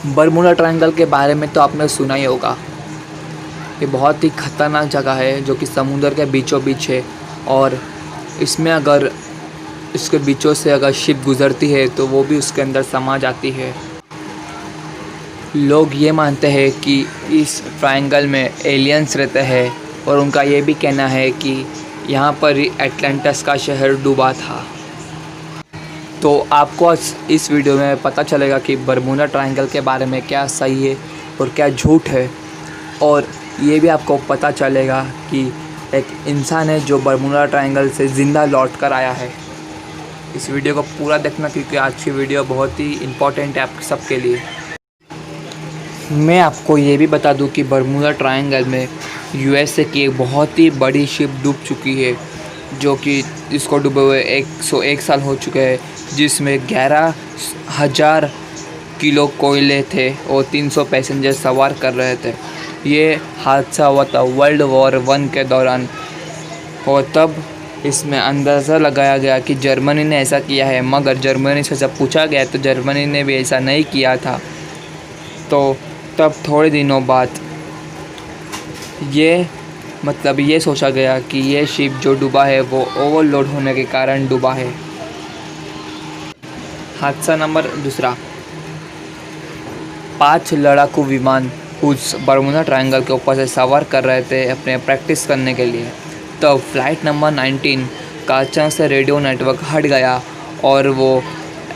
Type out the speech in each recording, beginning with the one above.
Bermuda triangle के बारे में तो आपने सुना ही होगा। ये बहुत ही ख़तरनाक जगह है जो कि समुंदर के बीचों बीच है और इसमें अगर इसके बीचों से अगर शिप गुज़रती है तो वो भी उसके अंदर समा जाती है। लोग ये मानते हैं कि इस ट्रायंगल में एलियंस रहते हैं और उनका ये भी कहना है कि यहाँ पर ही एटलांटिस का शहर डूबा था। तो आपको आज इस वीडियो में पता चलेगा कि बरमूडा ट्रायंगल के बारे में क्या सही है और क्या झूठ है, और ये भी आपको पता चलेगा कि एक इंसान है जो बरमूडा ट्रायंगल से ज़िंदा लौट कर आया है। इस वीडियो को पूरा देखना क्योंकि आज की वीडियो बहुत ही इम्पोर्टेंट है आप सबके लिए। मैं आपको ये भी बता दूं कि बरमूडा ट्रायंगल में यूएसए की एक बहुत ही बड़ी शिप डूब चुकी है, जो कि इसको डूबे हुए 101 साल हो चुके हैं, जिसमें 11,000 किलो कोयले थे और 300 पैसेंजर सवार कर रहे थे। ये हादसा हुआ था वर्ल्ड वॉर 1 के दौरान, और तब इसमें अंदाज़ा लगाया गया कि जर्मनी ने ऐसा किया है, मगर जर्मनी से जब पूछा गया तो जर्मनी ने भी ऐसा नहीं किया था। तो तब थोड़े दिनों बाद ये सोचा गया कि ये शिप जो डूबा है वो ओवरलोड होने के कारण डूबा है। हादसा नंबर 2, 5 लड़ाकू विमान उस बरमूडा ट्रायंगल के ऊपर से सवार कर रहे थे अपने प्रैक्टिस करने के लिए। तो फ्लाइट नंबर 19 का अचानक से रेडियो नेटवर्क हट गया और वो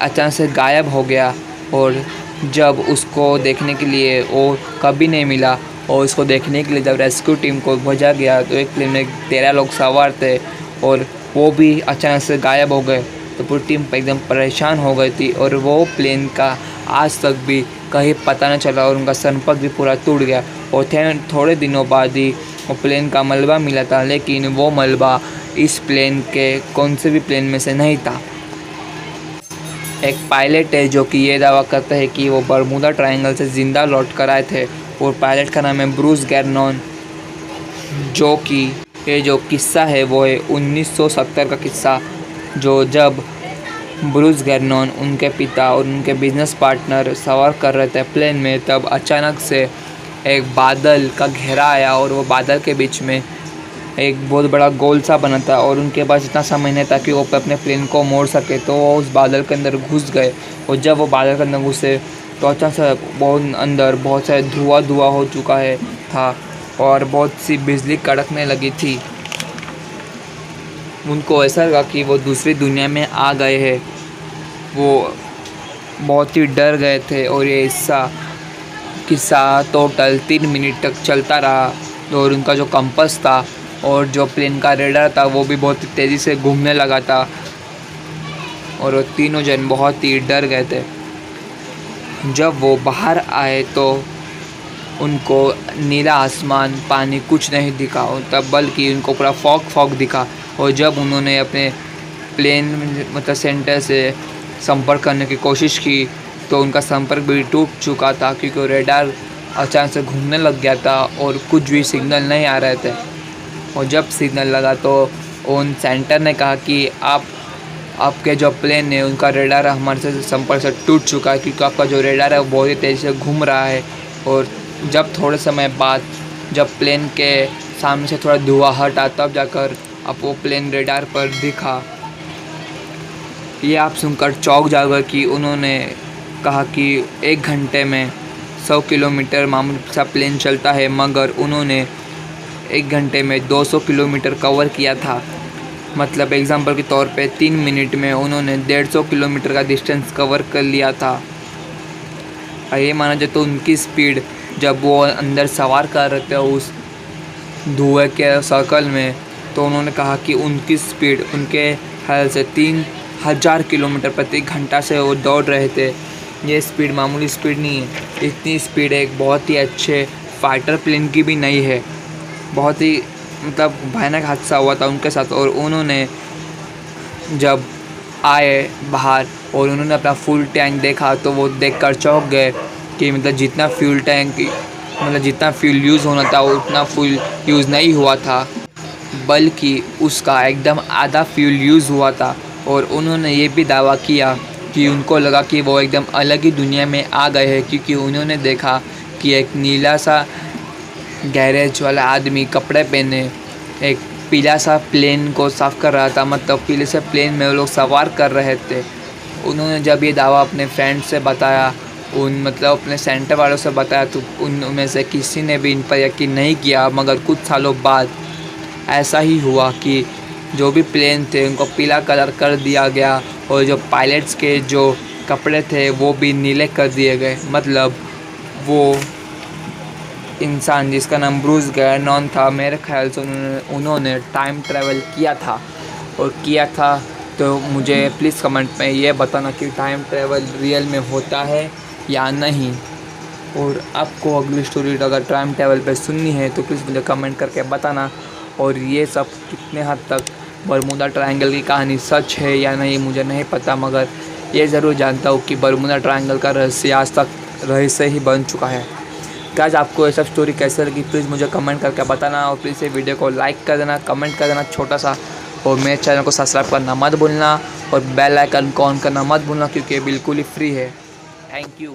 अचानक से गायब हो गया, और जब उसको देखने के लिए वो कभी नहीं मिला, और उसको देखने के लिए जब रेस्क्यू टीम को भेजा गया तो एक प्लेन में 13 लोग सवार थे और वो भी अचानक से गायब हो गए। तो पूरी टीम एकदम परेशान हो गई थी और वो प्लेन का आज तक भी कहीं पता न चला और उनका संपर्क भी पूरा टूट गया। और थोड़े दिनों बाद ही वो प्लेन का मलबा मिला था, लेकिन वो मलबा इस प्लेन के कौन से भी प्लेन में से नहीं था। एक पायलट है जो कि ये दावा करता है कि वो बरमूडा ट्रायंगल से ज़िंदा लौट कर आए थे, और पायलट का नाम है ब्रूस गैर्नॉन। जो कि ये जो किस्सा है वो है 1970 का किस्सा, जो जब ब्रूस गैर्नॉन, उनके पिता और उनके बिजनेस पार्टनर सवार कर रहे थे प्लेन में, तब अचानक से एक बादल का घेरा आया और वो बादल के बीच में एक बहुत बड़ा गोल सा बना था, और उनके पास इतना समय नहीं था कि वो अपने प्लेन को मोड़ सके। तो वो उस बादल के अंदर घुस गए, और जब वो बादल के अंदर घुसे तो अचानक से बहुत अंदर बहुत सारे धुआं हो चुका था और बहुत सी बिजली कड़कने लगी थी। उनको ऐसा लगा कि वो दूसरी दुनिया में आ गए हैं। वो बहुत ही डर गए थे, और ये किस्सा टोटल 3 मिनट तक चलता रहा, और उनका जो कंपास था और जो प्लेन का रेडार था वो भी बहुत तेज़ी से घूमने लगा था, और वो तीनों जन बहुत ही डर गए थे। जब वो बाहर आए तो उनको नीला आसमान, पानी कुछ नहीं दिखा, तब बल्कि उनको पूरा फॉग दिखा। और जब उन्होंने अपने प्लेन सेंटर से संपर्क करने की कोशिश की तो उनका संपर्क भी टूट चुका था, क्योंकि रेडार अचानक से घूमने लग गया था और कुछ भी सिग्नल नहीं आ रहे थे। और जब सिग्नल लगा तो उन सेंटर ने कहा कि आपके जो प्लेन है उनका रेडार हमारे से संपर्क से टूट चुका है, क्योंकि आपका जो रेडार है वो बहुत ही तेज़ी से घूम रहा है। और जब थोड़े समय बाद जब प्लेन के सामने से थोड़ा धुआं हटा तब जाकर अब वो प्लेन रेडार पर दिखा। ये आप सुनकर चौंक जाओगे कि उन्होंने कहा कि 1 घंटे में 100 किलोमीटर मामूली सा प्लेन चलता है, मगर उन्होंने 1 घंटे में 200 किलोमीटर कवर किया था। मतलब एग्जांपल के तौर पे 3 मिनट में उन्होंने 150 किलोमीटर का डिस्टेंस कवर कर लिया था। ये माना जाए तो उनकी स्पीड जब वो अंदर सवार कर रहे थे उस धुएं के सर्कल में, तो उन्होंने कहा कि उनकी स्पीड उनके ख्याल से 3000 किलोमीटर प्रति घंटा से वो दौड़ रहे थे। ये स्पीड मामूली स्पीड नहीं है, इतनी स्पीड एक बहुत ही अच्छे फाइटर प्लेन की भी नहीं है। बहुत ही भयानक हादसा हुआ था उनके साथ। और उन्होंने जब आए बाहर और उन्होंने अपना फुल टैंक देखा तो वो देखकर चौंक गए कि जितना फ्यूल यूज़ होना था वो उतना फ्यूल यूज़ नहीं हुआ था, बल्कि उसका एकदम आधा फ्यूल यूज़ हुआ था। और उन्होंने ये भी दावा किया कि उनको लगा कि वो एकदम अलग ही दुनिया में आ गए हैं, क्योंकि उन्होंने देखा कि एक नीला सा गैरेज वाला आदमी कपड़े पहने एक पीला सा प्लेन को साफ़ कर रहा था। मतलब पीले से प्लेन में वो लोग सवार कर रहे थे। उन्होंने जब ये दावा अपने फ्रेंड से बताया, मतलब अपने सेंटर वालों से बताया, तो उनमें से किसी ने भी इन पर यकीन नहीं किया। मगर कुछ सालों बाद ऐसा ही हुआ कि जो भी प्लेन थे उनको पीला कलर कर दिया गया, और जो पायलट्स के जो कपड़े थे वो भी नीले कर दिए गए। मतलब वो इंसान जिसका नाम ब्रूस गैर्नॉन था, मेरे ख्याल से उन्होंने टाइम ट्रैवल किया था। और किया था तो मुझे प्लीज़ कमेंट में ये बताना कि टाइम ट्रैवल रियल में होता है या नहीं। और आपको अगली स्टोरी अगर टाइम ट्रैवल पे सुननी है तो प्लीज़ मुझे कमेंट करके बताना। और ये सब कितने हद तक बरमूडा ट्रायंगल की कहानी सच है या नहीं मुझे नहीं पता, मगर ये ज़रूर जानता हूँ कि बरमूडा ट्रायंगल का रहस्य आज तक रहस्य ही बन चुका है। गाइस, आपको ये सब स्टोरी कैसे लगी प्लीज़ मुझे कमेंट करके बताना। और प्लीज़ ये वीडियो को लाइक कर देना, कमेंट कर देना छोटा सा। और मेरे चैनल को सब्सक्राइब करना मत भूलना, और बेल आइकन को ऑन करना मत भूलना, क्योंकि ये बिल्कुल ही फ्री है। Thank you.